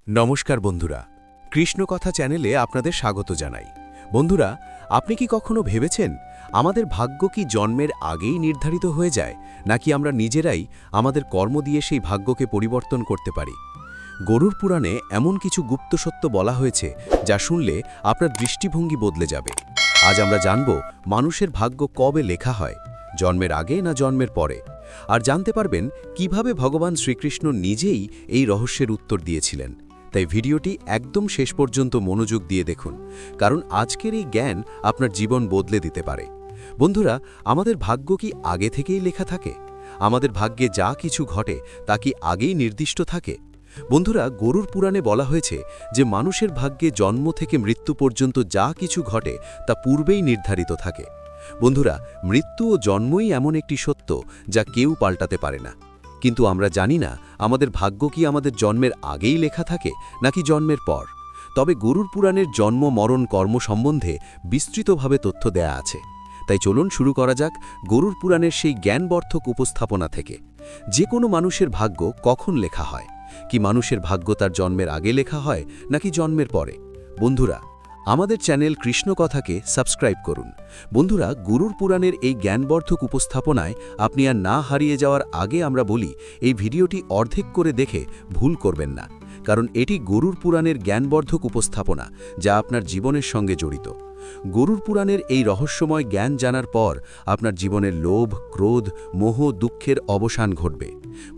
নমস্কার বন্ধুরা, কৃষ্ণকথা চ্যানেলে আপনাদের স্বাগত জানাই। বন্ধুরা, আপনি কি কখনো ভেবেছেন আমাদের ভাগ্য কি জন্মের আগেই নির্ধারিত হয়ে যায়, নাকি আমরা নিজেরাই আমাদের কর্ম দিয়ে সেই ভাগ্যকে পরিবর্তন করতে পারি? গরুড় পুরাণে এমন কিছু গুপ্ত সত্য বলা হয়েছে যা শুনলে আপনার দৃষ্টিভঙ্গি বদলে যাবে। আজ আমরা জানব মানুষের ভাগ্য কবে লেখা হয়, জন্মের আগে না জন্মের পরে, আর জানতে পারবেন কিভাবে ভগবান শ্রীকৃষ্ণ নিজেই এই রহস্যের উত্তর দিয়েছিলেন। তাই ভিডিওটি একদম শেষ পর্যন্ত মনোযোগ দিয়ে দেখুন, কারণ আজকের এই জ্ঞান আপনার জীবন বদলে দিতে পারে। বন্ধুরা, আমাদের ভাগ্য কি আগে থেকেই লেখা থাকে? আমাদের ভাগ্যে যা কিছু ঘটে তা কি আগেই নির্দিষ্ট থাকে? বন্ধুরা, গরুড় পুরাণে বলা হয়েছে যে মানুষের ভাগ্যে জন্ম থেকে মৃত্যু পর্যন্ত যা কিছু ঘটে তা পূর্বেই নির্ধারিত থাকে। বন্ধুরা, মৃত্যু ও জন্মই এমন একটি সত্য যা কেউ পাল্টাতে পারে না। কিন্তু আমরা জানি না আমাদের ভাগ্য কি আমাদের জন্মের আগেই লেখা থাকে নাকি জন্মের পর। তবে গরুড় পুরাণের জন্ম মরণ কর্ম সম্বন্ধে বিস্তৃতভাবে তথ্য দেয়া আছে। তাই চলুন শুরু করা যাক গরুড় পুরাণের সেই জ্ঞানবর্ধক উপস্থাপনা থেকে। যে কোনো মানুষের ভাগ্য কখন লেখা হয়? কি মানুষের ভাগ্য তার জন্মের আগে লেখা হয় নাকি জন্মের পরে? বন্ধুরা, আমাদের চ্যানেল কৃষ্ণকথাকে সাবস্ক্রাইব করুন। বন্ধুরা, গরুড় পুরাণের এই জ্ঞানবর্ধক উপস্থাপনায় আপনি আর না হারিয়ে যাওয়ার আগে আমরা বলি, এই ভিডিওটি অর্ধেক করে দেখে ভুল করবেন না, কারণ এটি গরুড় পুরাণের জ্ঞানবর্ধক উপস্থাপনা যা আপনার জীবনের সঙ্গে জড়িত। গরুড় পুরাণের এই রহস্যময় জ্ঞান জানার পর আপনার জীবনের লোভ, ক্রোধ, মোহ, দুঃখের অবসান ঘটবে।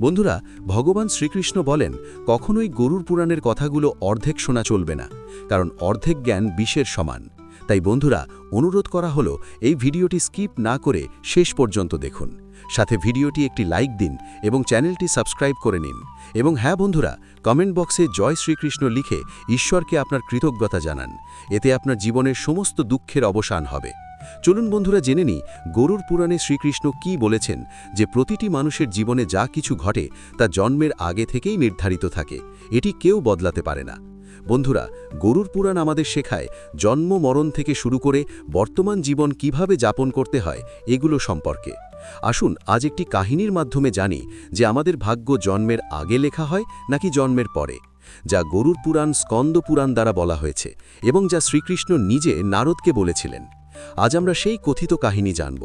বন্ধুরা, ভগবান শ্রীকৃষ্ণ বলেন, কখনোই গরুড় পুরাণের কথাগুলো অর্ধেক শোনা চলবে না, কারণ অর্ধেক জ্ঞান বিষের সমান। তাই বন্ধুরা, অনুরোধ করা হলো এই ভিডিওটি স্কিপ না করে শেষ পর্যন্ত দেখুন। সাথে ভিডিওটি একটি লাইক দিন এবং চ্যানেলটি সাবস্ক্রাইব করে নিন। এবং হ্যাঁ বন্ধুরা, কমেন্ট বক্সে জয় শ্রীকৃষ্ণ লিখে ঈশ্বরকে আপনার কৃতজ্ঞতা জানান। এতে আপনার জীবনের সমস্ত দুঃখের অবসান হবে। চলুন বন্ধুরা, জেনে নিই গরুড় পুরাণে শ্রীকৃষ্ণ কি বলেছেন, যে প্রতিটি মানুষের জীবনে যা কিছু ঘটে তা জন্মের আগে থেকেই নির্ধারিত থাকে, এটি কেউ বদলাতে পারে না। বন্ধুরা, গরুড় পুরাণ আমাদের শেখায় জন্ম মরণ থেকে শুরু করে বর্তমান জীবন কিভাবে যাপন করতে হয় এগুলো সম্পর্কে। আসুন আজ একটি কাহিনীর মাধ্যমে জানি যে আমাদের ভাগ্য জন্মের আগে লেখা হয় নাকি জন্মের পরে, যা গরুড় পুরাণ স্কন্দ পুরাণ দ্বারা বলা হয়েছে এবং যা শ্রীকৃষ্ণ নিজে নারদকে বলেছিলেন। আজ আমরা সেই কথিত কাহিনী জানব।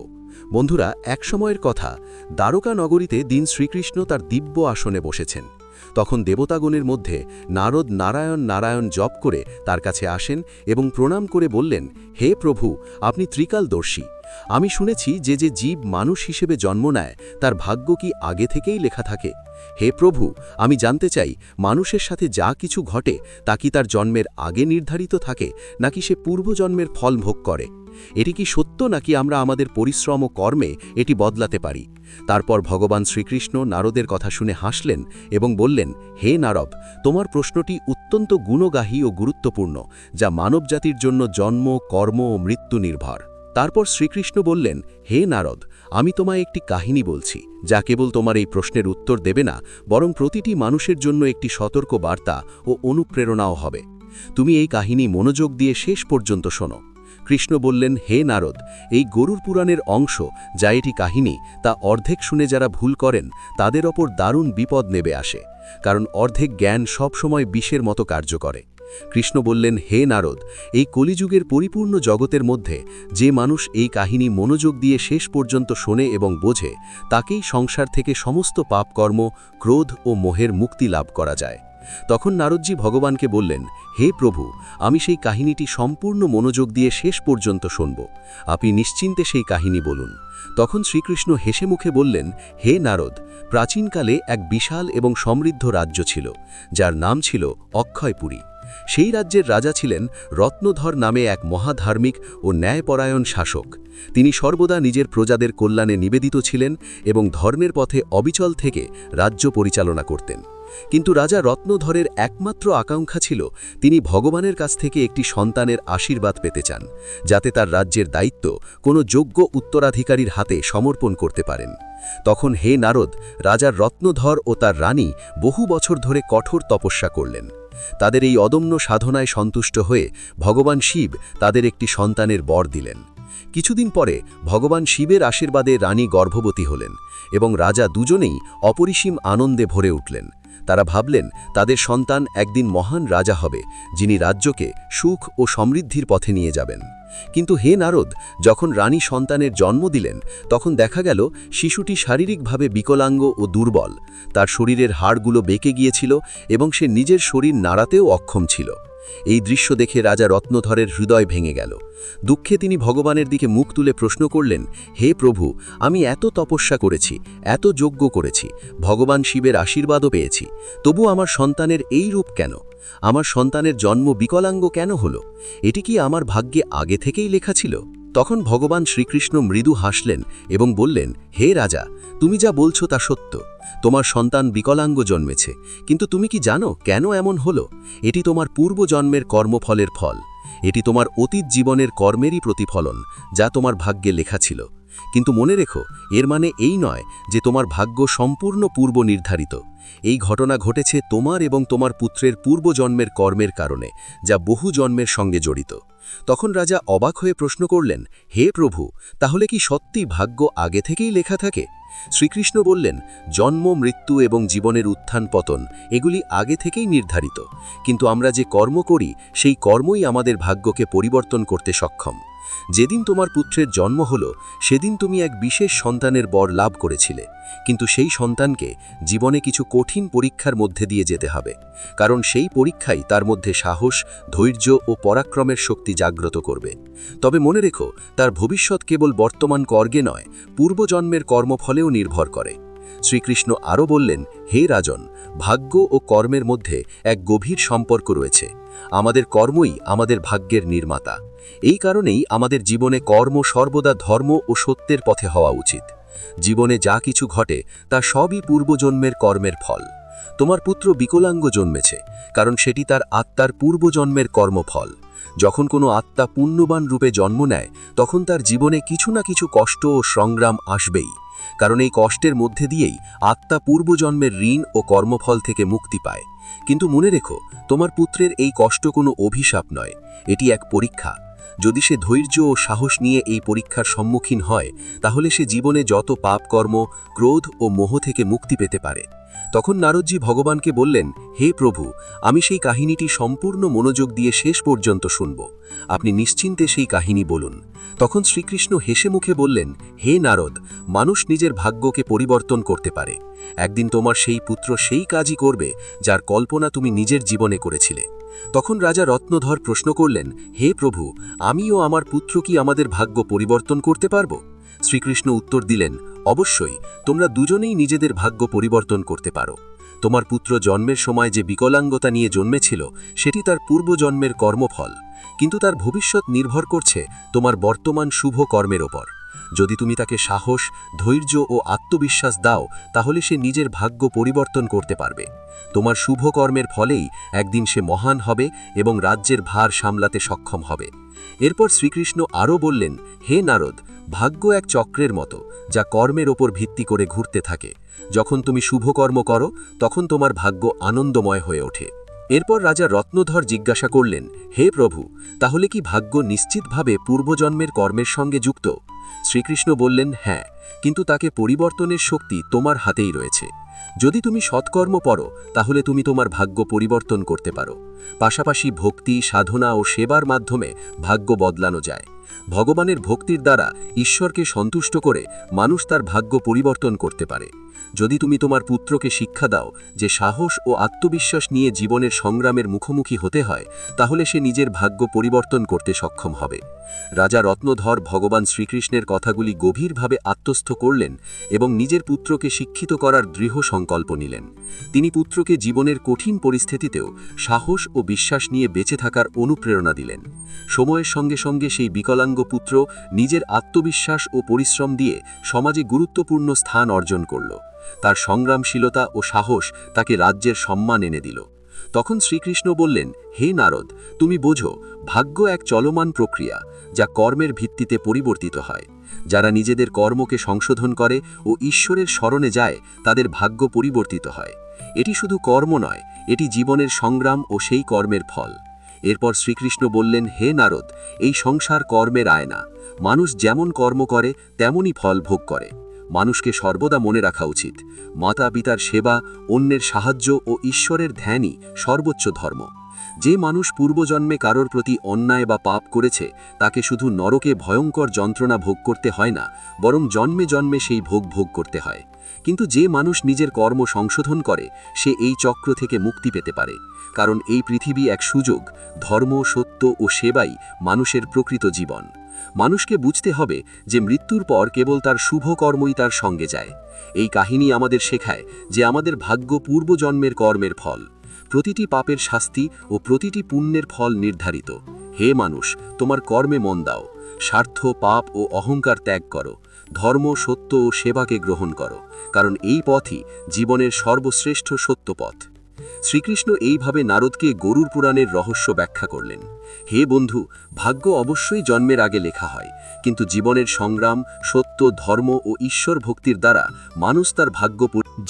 বন্ধুরা, এক সময়ের কথা, দ্বারকা নগরীতে দিন শ্রীকৃষ্ণ তার দিব্য আসনে বসেছেন। তখন দেবতাগণের মধ্যে নারদ নারায়ণ নারায়ণ জপ করে তার কাছে আসেন এবং প্রণাম করে বললেন, হে প্রভু, আপনি ত্রিকালদর্শী। আমি শুনেছি যে যে জীব মানুষ হিসেবে জন্ম নেয় তার ভাগ্য কি আগে থেকেই লেখা থাকে? হে প্রভু, আমি জানতে চাই মানুষের সাথে যা কিছু ঘটে তা কি তার জন্মের আগে নির্ধারিত থাকে নাকি সে পূর্বজন্মের ফল ভোগ করে? এটি কি সত্য নাকি আমরা আমাদের পরিশ্রম ও কর্মে এটি বদলাতে পারি? তারপর ভগবান শ্রীকৃষ্ণ নারদের কথা শুনে হাসলেন এবং বললেন, হে নারদ, তোমার প্রশ্নটি অত্যন্ত গুণগাহী ও গুরুত্বপূর্ণ, যা মানবজাতির জন্য জন্ম, কর্ম ও মৃত্যু নির্ভর। তারপর শ্রীকৃষ্ণ বললেন, হে নারদ, আমি তোমায় একটি কাহিনী বলছি, যা কেবল তোমার এই প্রশ্নের উত্তর দেবে না, বরং প্রতিটি মানুষের জন্য একটি সতর্ক বার্তা ও অনুপ্রেরণাও হবে। তুমি এই কাহিনী মনোযোগ দিয়ে শেষ পর্যন্ত শোনো। কৃষ্ণ বললেন, হে নারদ, এই গরুড় পুরাণের অংশ যা এটি কাহিনী, তা অর্ধেক শুনে যারা ভুল করেন তাদের ওপর দারুণ বিপদ নেমে আসে, কারণ অর্ধেক জ্ঞান সবসময় বিষের মতো কার্য করে। কৃষ্ণ বললেন, হে নারদ, এই কলিযুগের পরিপূর্ণ জগতের মধ্যে যে মানুষ এই কাহিনী মনোযোগ দিয়ে শেষ পর্যন্ত শোনে এবং বোঝে, তাকেই সংসার থেকে সমস্ত পাপকর্ম, ক্রোধ ও মোহের মুক্তি লাভ করা যায়। তখন নারদজি ভগবানকে বললেন, হে প্রভু, আমি সেই কাহিনীটি সম্পূর্ণ মনোযোগ দিয়ে শেষ পর্যন্ত শুনব। আপনি নিশ্চিন্তে সেই কাহিনী বলুন। তখন শ্রীকৃষ্ণ হেসে মুখে বললেন, হে নারদ, প্রাচীনকালে এক বিশাল এবং সমৃদ্ধ রাজ্য ছিল, যার নাম ছিল অক্ষয়পুরী। সেই রাজ্যের রাজা ছিলেন রত্নধর নামে এক মহাধার্মিক ও ন্যায়পরায়ণ শাসক। তিনি সর্বদা নিজের প্রজাদের কল্যাণে নিবেদিত ছিলেন এবং ধর্মের পথে অবিচল থেকে রাজ্য পরিচালনা করতেন। কিন্তু রাজা রত্নধরের একমাত্র আকাঙ্ক্ষা ছিল তিনি ভগবানের কাছ থেকে একটি সন্তানের আশীর্বাদ পেতে চান, যাতে তার রাজ্যের দায়িত্ব কোনো যোগ্য উত্তরাধিকারীর হাতে সমর্পণ করতে পারেন। তখন হে নারদ, রাজার রত্নধর ও তার রানী বহু বছর ধরে কঠোর তপস্যা করলেন। তাদের এই অদম্য সাধনায় সন্তুষ্ট হয়ে ভগবান শিব তাদের একটি সন্তানের বর দিলেন। কিছুদিন পরে ভগবান শিবের আশীর্বাদে রানী গর্ভবতী হলেন এবং রাজা দুজনেই অপরিসীম আনন্দে ভরে উঠলেন। তারা ভাবলেন তাদের সন্তান একদিন মহান রাজা হবে, যিনি রাজ্যকে সুখ ও সমৃদ্ধির পথে নিয়ে যাবেন। কিন্তু হে নারদ, যখন রানী সন্তানের জন্ম দিলেন, তখন দেখা গেল শিশুটি শারীরিকভাবে বিকলাঙ্গ ও দুর্বল। তার শরীরের হাড়গুলো বেঁকে গিয়েছিল এবং সে নিজের শরীর নাড়াতেও অক্ষম ছিল। এই দৃশ্য দেখে রাজা রত্নধরের হৃদয় ভেঙে গেল। দুঃখে তিনি ভগবানের দিকে মুখ তুলে প্রশ্ন করলেন, হে প্রভু, আমি এত তপস্যা করেছি, এত যজ্ঞ করেছি, ভগবান শিবের আশীর্বাদও পেয়েছি, তবু আমার সন্তানের এই রূপ কেন? আমার সন্তানের জন্ম বিকলাঙ্গ কেন হলো? এটি কি আমার ভাগ্যে আগে থেকেই লেখা ছিল? তখন ভগবান শ্রীকৃষ্ণ মৃদু হাসলেন এবং বললেন, হে রাজা, তুমি যা বলছো তা সত্য। তোমার সন্তান বিকলাঙ্গ জন্মেছে, কিন্তু তুমি কি জানো কেন এমন হলো? এটি তোমার পূর্বজন্মের কর্মফলের ফল। এটি তোমার অতীত জীবনের কর্মেরই প্রতিফলন, যা তোমার ভাগ্যে লেখা ছিল। কিন্তু মনে রেখো, এর মানে এই নয় যে তোমার ভাগ্য সম্পূর্ণ পূর্ব নির্ধারিত। এই ঘটনা ঘটেছে তোমার এবং তোমার পুত্রের পূর্বজন্মের কর্মের কারণে, যা বহু জন্মের সঙ্গে জড়িত। তখন রাজা অবাক হয়ে প্রশ্ন করলেন, হে প্রভু, তাহলে কি সত্যি ভাগ্য আগে থেকেই লেখা থাকে? শ্রীকৃষ্ণ বললেন, জন্ম, মৃত্যু এবং জীবনের উত্থান পতন এগুলি আগে থেকেই নির্ধারিত, কিন্তু আমরা যে কর্ম করি সেই কর্মই আমাদের ভাগ্যকে পরিবর্তন করতে সক্ষম। যেদিন তোমার পুত্রের জন্ম হলো, সেদিন তুমি এক বিশেষ সন্তানের বর লাভ করেছিলে, কিন্তু সেই সন্তানকে জীবনে কিছু কঠিন পরীক্ষার মধ্যে দিয়ে যেতে হবে, কারণ সেই পরীক্ষাই তার মধ্যে সাহস, ধৈর্য ও পরাক্রমের শক্তি জাগ্রত করবে। তবে মনে রেখো, তার ভবিষ্যৎ কেবল বর্তমান কর্গে নয়, পূর্বজন্মের কর্মফলেও নির্ভর করে। শ্রীকৃষ্ণ আরও বললেন, হে রাজন, ভাগ্য ও কর্মের মধ্যে এক গভীর সম্পর্ক রয়েছে। আমাদের কর্মই আমাদের ভাগ্যের নির্মাতা। এই কারণেই আমাদের জীবনে কর্ম সর্বদা ধর্ম ও সত্যের পথে হওয়া উচিত। জীবনে যা কিছু ঘটে তা সবই পূর্বজন্মের কর্মের ফল। তোমার পুত্র বিকলাঙ্গ জন্মেছে, কারণ সেটি তার আত্মার পূর্বজন্মের কর্মফল। যখন কোনো আত্মা পুণ্যবান রূপে জন্ম নেয়, তখন তার জীবনে কিছু না কিছু কষ্ট ও সংগ্রাম আসবেই, কারণ এই কষ্টের মধ্যে দিয়েই আত্মা পূর্বজন্মের ঋণ ও কর্মফল থেকে মুক্তি পায়। কিন্তু মনে রেখো, তোমার পুত্রের এই কষ্ট কোনো অভিশাপ নয়, এটি এক পরীক্ষা। যদি সে ধৈর্য ও সাহস নিয়ে এই পরীক্ষার সম্মুখীন হয়, তাহলে সে জীবনে যত পাপকর্ম, ক্রোধ ও মোহ থেকে মুক্তি পেতে পারে। তখন নারদজি ভগবানকে বললেন, হে প্রভু, আমি সেই কাহিনীটি সম্পূর্ণ মনোযোগ দিয়ে শেষ পর্যন্ত শুনব। আপনি নিশ্চিন্তে সেই কাহিনী বলুন। তখন শ্রীকৃষ্ণ হেসে মুখে বললেন, হে নারদ, মানুষ নিজের ভাগ্যকে পরিবর্তন করতে পারে। একদিন তোমার সেই পুত্র সেই কাজই করবে যার কল্পনা তুমি নিজের জীবনে করেছিলে। তখন রাজা রত্নধর প্রশ্ন করলেন, হে প্রভু, আমি ও আমার পুত্র কি আমাদের ভাগ্য পরিবর্তন করতে পারব? শ্রীকৃষ্ণ উত্তর দিলেন, অবশ্যই, তোমরা দুজনেই নিজেদের ভাগ্য পরিবর্তন করতে পারো। তোমার পুত্র জন্মের সময় যে বিকলাঙ্গতা নিয়ে জন্মেছিল, সেটি তার পূর্বজন্মের কর্মফল, কিন্তু তার ভবিষ্যৎ নির্ভর করছে তোমার বর্তমান শুভ কর্মের ওপর। যদি তুমি তাকে সাহস, ধৈর্য ও আত্মবিশ্বাস দাও, তাহলে সে নিজের ভাগ্য পরিবর্তন করতে পারবে। তোমার শুভ কর্মের ফলেই একদিন সে মহান হবে এবং রাজ্যের ভার সামলাতে সক্ষম হবে। এরপর শ্রীকৃষ্ণ আরও বললেন, হে নারদ, ভাগ্য এক চক্রের মতো, যা কর্মের ওপর ভিত্তি করে ঘুরতে থাকে। যখন তুমি শুভকর্ম করো, তখন তোমার ভাগ্য আনন্দময় হয়ে ওঠে। এরপর রাজা রত্নধর জিজ্ঞাসা করলেন, হে প্রভু, তাহলে কি ভাগ্য নিশ্চিতভাবে পূর্বজন্মের কর্মের সঙ্গে যুক্ত? শ্রীকৃষ্ণ বললেন, হ্যাঁ, কিন্তু তাকে পরিবর্তনের শক্তি তোমার হাতেই রয়েছে। যদি তুমি সৎকর্ম করো, তাহলে তুমি তোমার ভাগ্য পরিবর্তন করতে পারো। পাশাপাশি ভক্তি, সাধনা ও সেবার মাধ্যমে ভাগ্য বদলানো যায়। ভগবানের ভক্তির দ্বারা ঈশ্বরকে সন্তুষ্ট করে মানুষ তার ভাগ্য পরিবর্তন করতে পারে। যদি তুমি তোমার পুত্রকে শিক্ষা দাও যে সাহস ও আত্মবিশ্বাস নিয়ে জীবনের সংগ্রামের মুখোমুখি হতে হয়, তাহলে সে নিজের ভাগ্য পরিবর্তন করতে সক্ষম হবে। রাজা রত্নধর ভগবান শ্রীকৃষ্ণের কথাগুলি গভীরভাবে আত্মস্থ করলেন এবং নিজের পুত্রকে শিক্ষিত করার দৃঢ় সংকল্প নিলেন। তিনি পুত্রকে জীবনের কঠিন পরিস্থিতিতেও সাহস ও বিশ্বাস নিয়ে বেঁচে থাকার অনুপ্রেরণা দিলেন। সময়ের সঙ্গে সঙ্গে সেই বিকলাঙ্গ পুত্র নিজের আত্মবিশ্বাস ও পরিশ্রম দিয়ে সমাজে গুরুত্বপূর্ণ স্থান অর্জন করল। তার সংগ্রামশীলতা ও সাহস তাকে রাজ্যের সম্মান এনে দিল। তখন শ্রীকৃষ্ণ বললেন, হে নারদ, তুমি বোঝো, ভাগ্য এক চলমান প্রক্রিয়া, যা কর্মের ভিত্তিতে পরিবর্তিত হয়। যারা নিজেদের কর্মকে সংশোধন করে ও ঈশ্বরের শরণে যায়, তাদের ভাগ্য পরিবর্তিত হয়। এটি শুধু কর্ম নয়, এটি জীবনের সংগ্রাম ও সেই কর্মের ফল। এরপর শ্রীকৃষ্ণ বললেন, হে নারদ, এই সংসার কর্মের আয়না। মানুষ যেমন কর্ম করে তেমনই ফল ভোগ করে। মানুষকে সর্বদা মনে রাখা উচিত, মাতা পিতার সেবা, অন্যের সাহায্য ও ঈশ্বরের ধ্যানই সর্বোচ্চ ধর্ম। যে মানুষ পূর্বজন্মে কারোর প্রতি অন্যায় বা পাপ করেছে, তাকে শুধু নরকে ভয়ঙ্কর যন্ত্রণা ভোগ করতে হয় না, বরং জন্মে জন্মে সেই ভোগ করতে হয়। কিন্তু যে মানুষ নিজের কর্ম সংশোধন করে, সে এই চক্র থেকে মুক্তি পেতে পারে। কারণ এই পৃথিবী এক সুযোগ, ধর্ম, সত্য ও সেবাই মানুষের প্রকৃত জীবন। মানুষকে বুঝতে হবে যে মৃত্যুর পর কেবল তার শুভ কর্মই তার সঙ্গে যায়। এই কাহিনী আমাদের শেখায় যে আমাদের ভাগ্য পূর্বজন্মের কর্মের ফল। প্রতিটি পাপের শাস্তি ও প্রতিটি পুণ্যের ফল নির্ধারিত। হে মানুষ, তোমার কর্মে মন দাও, স্বার্থ, পাপ ও অহংকার ত্যাগ করো, ধর্ম, সত্য ও সেবাকে গ্রহণ করো, কারণ এই পথই জীবনের সর্বশ্রেষ্ঠ সত্য পথ। শ্রীকৃষ্ণ এইভাবে নারদকে গরুর পুরাণের রহস্য ব্যাখ্যা করলেন। হে বন্ধু, ভাগ্য অবশ্যই জন্মের আগে লেখা হয়, কিন্তু জীবনের সংগ্রাম, সত্য, ধর্ম ও ঈশ্বর ভক্তির দ্বারা মানুষ তার ভাগ্য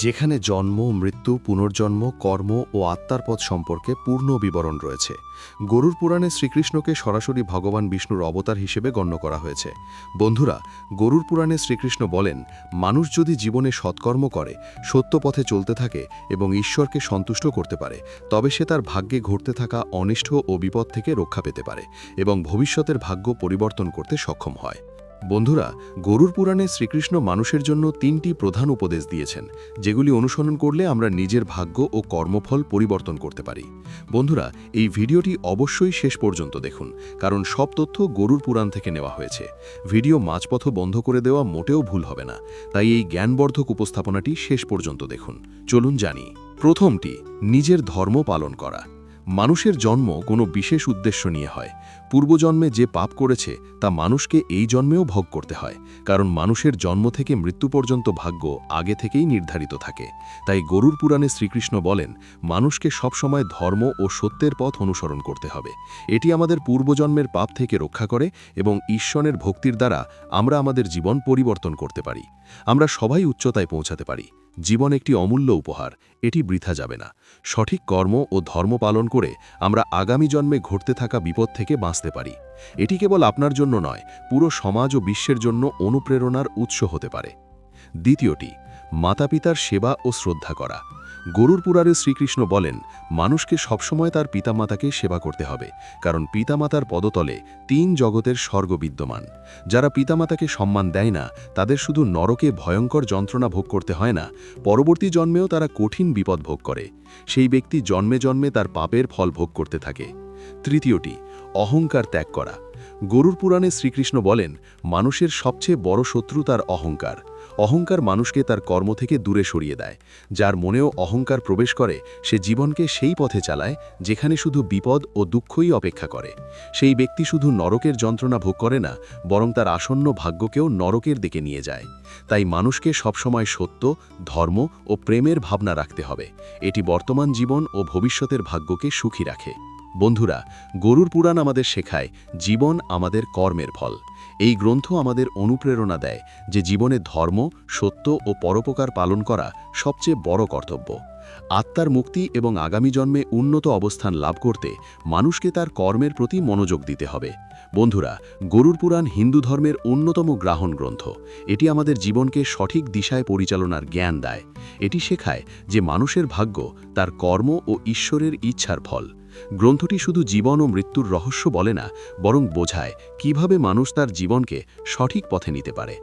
যেখানে জন্ম, মৃত্যু, পুনর্জন্ম, কর্ম ও আত্মার পথ সম্পর্কে পূর্ণ বিবরণ রয়েছে। গরুর পুরাণে শ্রীকৃষ্ণকে সরাসরি ভগবান বিষ্ণুর অবতার হিসেবে গণ্য করা হয়েছে। বন্ধুরা, গরুর পুরাণে শ্রীকৃষ্ণ বলেন, মানুষ যদি জীবনে সৎকর্ম করে, সত্য পথে চলতে থাকে এবং ঈশ্বরকে সন্তুষ্ট করতে পারে, তবে সে তার ভাগ্যে ঘটতে থাকা অনিষ্ট ও বিপদ থেকে রক্ষা পেতে পারে এবং ভবিষ্যতের ভাগ্য পরিবর্তন করতে সক্ষম হয়। বন্ধুরা, গরুর পুরাণে শ্রীকৃষ্ণ মানুষের জন্য 3টি প্রধান উপদেশ দিয়েছেন, যেগুলি অনুসরণ করলে আমরা নিজের ভাগ্য ও কর্মফল পরিবর্তন করতে পারি। বন্ধুরা, এই ভিডিওটি অবশ্যই শেষ পর্যন্ত দেখুন, কারণ সব তথ্য গরুর পুরাণ থেকে নেওয়া হয়েছে। ভিডিও মাঝপথ বন্ধ করে দেওয়া মোটেও ভুল হবে না, তাই এই জ্ঞানবর্ধক উপস্থাপনাটি শেষ পর্যন্ত দেখুন। চলুন জানি। প্রথমটি, নিজের ধর্ম পালন করা। মানুষের জন্ম কোনো বিশেষ উদ্দেশ্য নিয়ে হয়। পূর্বজন্মে যে পাপ করেছে তা মানুষকে এই জন্মেও ভোগ করতে হয়, কারণ মানুষের জন্ম থেকে মৃত্যু পর্যন্ত ভাগ্য আগে থেকেই নির্ধারিত থাকে। তাই গরুর পুরাণে শ্রীকৃষ্ণ বলেন, মানুষকে সবসময় ধর্ম ও সত্যের পথ অনুসরণ করতে হবে। এটি আমাদের পূর্বজন্মের পাপ থেকে রক্ষা করে এবং ঈশ্বরের ভক্তির দ্বারা আমরা আমাদের জীবন পরিবর্তন করতে পারি। আমরা সবাই উচ্চতায় পৌঁছাতে পারি। জীবন একটি অমূল্য উপহার, এটি বৃথা যাবে না। সঠিক কর্ম ও ধর্ম পালন করে আমরা আগামী জন্মে ঘটতে থাকা বিপদ থেকে বাঁচতে পারি। এটি কেবল আপনার জন্য নয়, পুরো সমাজ ও বিশ্বের জন্য অনুপ্রেরণার উৎস হতে পারে। দ্বিতীয়টি, মাতাপিতার সেবা ও শ্রদ্ধা করা। গরুর পুরাণে শ্রীকৃষ্ণ বলেন, মানুষকে সবসময় তার পিতামাতাকে সেবা করতে হবে, কারণ পিতামাতার পদতলে 3 জগতের স্বর্গ বিদ্যমান। যারা পিতামাতাকে সম্মান দেয় না, তাদের শুধু নরকে ভয়ঙ্কর যন্ত্রণা ভোগ করতে হয় না, পরবর্তী জন্মেও তারা কঠিন বিপদ ভোগ করে। সেই ব্যক্তি জন্মে জন্মে তার পাপের ফল ভোগ করতে থাকে। তৃতীয়টি, অহংকার ত্যাগ করা। গরুর পুরাণে শ্রীকৃষ্ণ বলেন, মানুষের সবচেয়ে বড় শত্রু তার অহংকার। অহংকার মানুষকে তার কর্ম থেকে দূরে সরিয়ে দেয়। যার মনেও অহংকার প্রবেশ করে, সে জীবনকে সেই পথে চালায় যেখানে শুধু বিপদ ও দুঃখই অপেক্ষা করে। সেই ব্যক্তি শুধু নরকের যন্ত্রণা ভোগ করে না, বরং তার আসন্ন ভাগ্যকেও নরকের দিকে নিয়ে যায়। তাই মানুষকে সবসময় সত্য, ধর্ম ও প্রেমের ভাবনা রাখতে হবে। এটি বর্তমান জীবন ও ভবিষ্যতের ভাগ্যকে সুখী রাখে। বন্ধুরা, গরুর পুরাণ আমাদের শেখায়, জীবন আমাদের কর্মের ফল। এই গ্রন্থ আমাদের অনুপ্রেরণা দেয় যে জীবনে ধর্ম, সত্য ও পরোপকার পালন করা সবচেয়ে বড় কর্তব্য। আত্মার মুক্তি এবং আগামী জন্মে উন্নত অবস্থান লাভ করতে মানুষকে তার কর্মের প্রতি মনোযোগ দিতে হবে। বন্ধুরা, গরুর পুরাণ হিন্দু ধর্মের অন্যতম গ্রাহণ গ্রন্থ। এটি আমাদের জীবনকে সঠিক দিশায় পরিচালনার জ্ঞান দেয়। এটি শেখায় যে মানুষের ভাগ্য তার কর্ম ও ঈশ্বরের ইচ্ছার ফল। গ্রন্থটি শুধু জীবন ও মৃত্যুর রহস্য বলে না, বরং বোঝায় কিভাবে মানুষ তার জীবনকে সঠিক পথে নিতে পারে।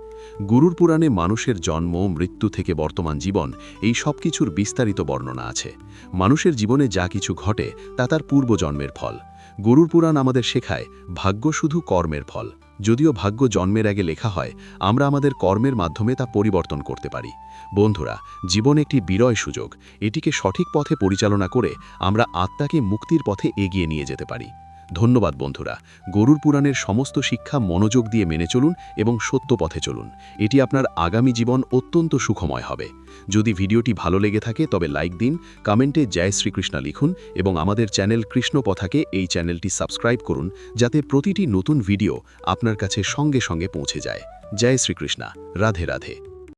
গরুর পুরাণে মানুষের জন্ম, মৃত্যু থেকে বর্তমান জীবন, এই সব কিছুর বিস্তারিত বর্ণনা আছে। মানুষের জীবনে যা কিছু ঘটে তা তার পূর্বজন্মের ফল। গরুর পুরাণ আমাদের শেখায়, ভাগ্য শুধু কর্মের ফল। যদিও ভাগ্য জন্মের আগে লেখা হয়, আমরা আমাদের কর্মের মাধ্যমে তা পরিবর্তন করতে পারি। বন্ধুরা, জীবন একটি বিরয় সুযোগ। এটিকে সঠিক পথে পরিচালনা করে আমরা আত্মাকে মুক্তির পথে এগিয়ে নিয়ে যেতে পারি। ধন্যবাদ বন্ধুরা। গরুর পুরাণের সমস্ত শিক্ষা মনোযোগ দিয়ে মেনে চলুন এবং সত্য পথে চলুন। এটি আপনার আগামী জীবন অত্যন্ত সুখময় হবে। যদি ভিডিওটি ভালো লেগে থাকে তবে লাইক দিন, কমেন্টে জয় শ্রীকৃষ্ণ লিখুন এবং আমাদের চ্যানেল কৃষ্ণ পথাকে এই চ্যানেলটি সাবস্ক্রাইব করুন, যাতে প্রতিটি নতুন ভিডিও আপনার কাছে সঙ্গে সঙ্গে পৌঁছে যায়। জয় শ্রীকৃষ্ণ। রাধে রাধে।